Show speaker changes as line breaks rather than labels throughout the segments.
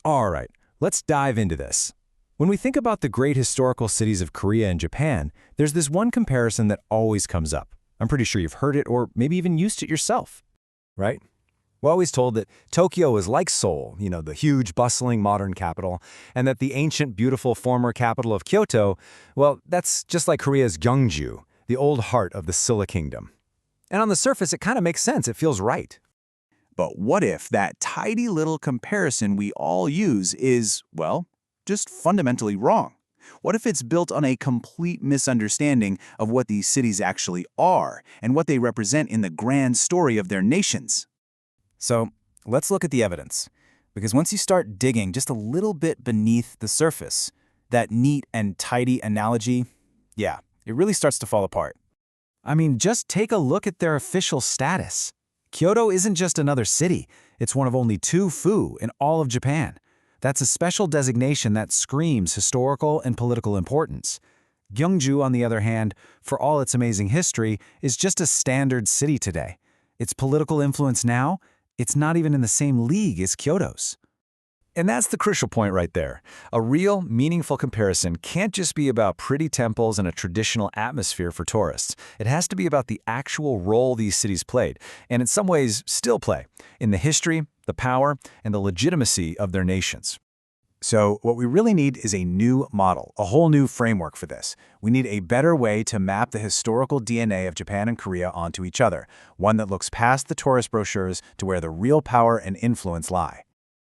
All right, let's dive into this. When we think about the great historical cities of Korea and Japan, there's this one comparison that always comes up. I'm pretty sure you've heard it or maybe even used it yourself.
Right? We're always told that Tokyo is like Seoul, the huge, bustling modern capital, and that the ancient, beautiful former capital of Kyoto, well, that's just like Korea's Gyeongju, the old heart of the Silla Kingdom. And on the surface, it kind of makes sense. It feels right.
But what if that tidy little comparison we all use is, well, just fundamentally wrong? What if it's built on a complete misunderstanding of what these cities actually are and what they represent in the grand story of their nations?
So let's look at the evidence. Because once you start digging just a little bit beneath the surface, that neat and tidy analogy, yeah, it really starts to fall apart.
I mean, just take a look at their official status. Kyoto isn't just another city. It's one of only 2 fu in all of Japan. That's a special designation that screams historical and political importance. Gyeongju, on the other hand, for all its amazing history, is just a standard city today. Its political influence now, it's not even in the same league as Kyoto's.
And that's the crucial point right there. A real, meaningful comparison can't just be about pretty temples and a traditional atmosphere for tourists. It has to be about the actual role these cities played, and in some ways still play, in the history, the power, and the legitimacy of their nations.
So what we really need is a new model, a whole new framework for this. We need a better way to map the historical DNA of Japan and Korea onto each other, one that looks past the tourist brochures to where the real power and influence lie.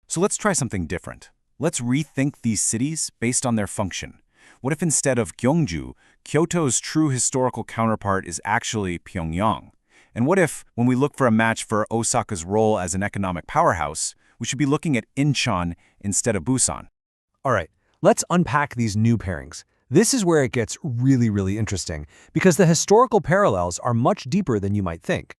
So let's try something different. Let's rethink these cities based on their function. What if instead of Gyeongju, Kyoto's true historical counterpart is actually Pyongyang? And what if, when we look for a match for Osaka's role as an economic powerhouse, we should be looking at Incheon instead of Busan?
All right, let's unpack these new pairings. This is where it gets really interesting, because the historical parallels are much deeper than you might think.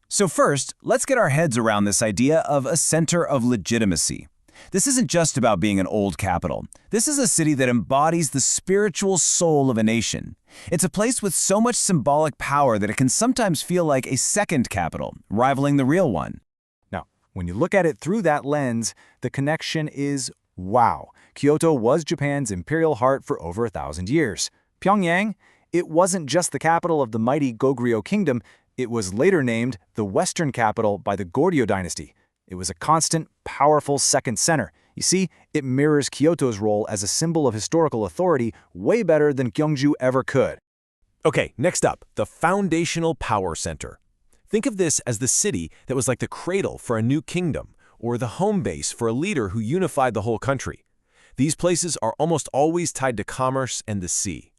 So first, let's get our heads around this idea of a center of legitimacy. This isn't just about being an old capital. This is a city that embodies the spiritual soul of a nation. It's a place with so much symbolic power that it can sometimes feel like a second capital, rivaling the real one.
Now, when you look at it through that lens, the connection is wow. Kyoto was Japan's imperial heart for over 1,000 years. Pyongyang, it wasn't just the capital of the mighty Goguryeo kingdom. It was later named the Western capital by the Goryeo dynasty. It was a constant, powerful second center. You see, it mirrors Kyoto's role as a symbol of historical authority way better than Gyeongju ever could.
Okay, next up, the foundational power center. Think of this as the city that was like the cradle for a new kingdom, or the home base for a leader who unified the whole country. These places are almost always tied to commerce and the sea.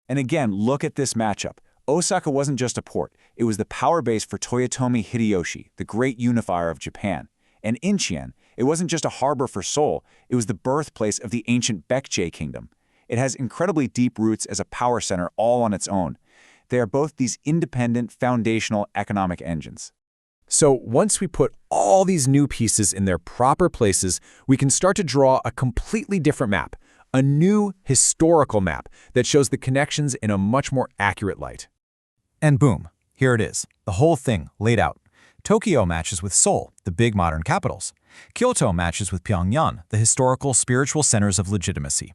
And again, look at this matchup. Osaka wasn't just a port, it was the power base for Toyotomi Hideyoshi, the great unifier of Japan. And Incheon, it wasn't just a harbor for Seoul, it was the birthplace of the ancient Baekje kingdom. It has incredibly deep roots as a power center all on its own. They are both these independent, foundational economic engines.
So once we put all these new pieces in their proper places, we can start to draw a completely different map, a new historical map that shows the connections in a much more accurate light.
And boom, here it is, the whole thing laid out. Tokyo matches with Seoul, the big modern capitals. Kyoto matches with Pyongyang, the historical spiritual centers of legitimacy.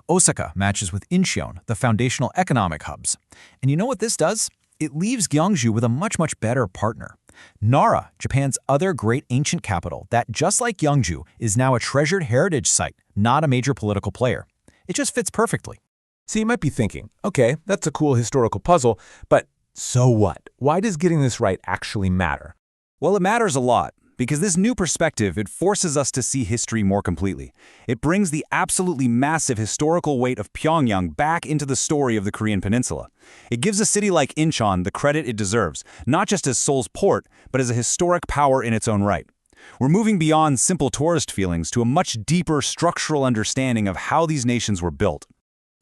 Osaka matches with Incheon, the foundational economic hubs. And you know what this does? It leaves Gyeongju with a much better partner. Nara, Japan's other great ancient capital that, just like Gyeongju, is now a treasured heritage site, not a major political player. It just fits perfectly.
So you might be thinking, okay, that's a cool historical puzzle, but so what? Why does getting this right actually matter?
Well, it matters a lot, because this new perspective, it forces us to see history more completely. It brings the absolutely massive historical weight of Pyongyang back into the story of the Korean peninsula. It gives a city like Incheon the credit it deserves, not just as Seoul's port, but as a historic power in its own right. We're moving beyond simple tourist feelings to a much deeper structural understanding of how these nations were built.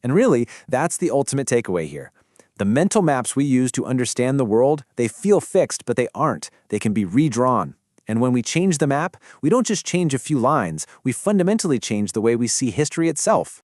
And really, that's the ultimate takeaway here. The mental maps we use to understand the world, they feel fixed, but they aren't. They can be redrawn. And when we change the map, we don't just change a few lines, we fundamentally change the way we see history itself.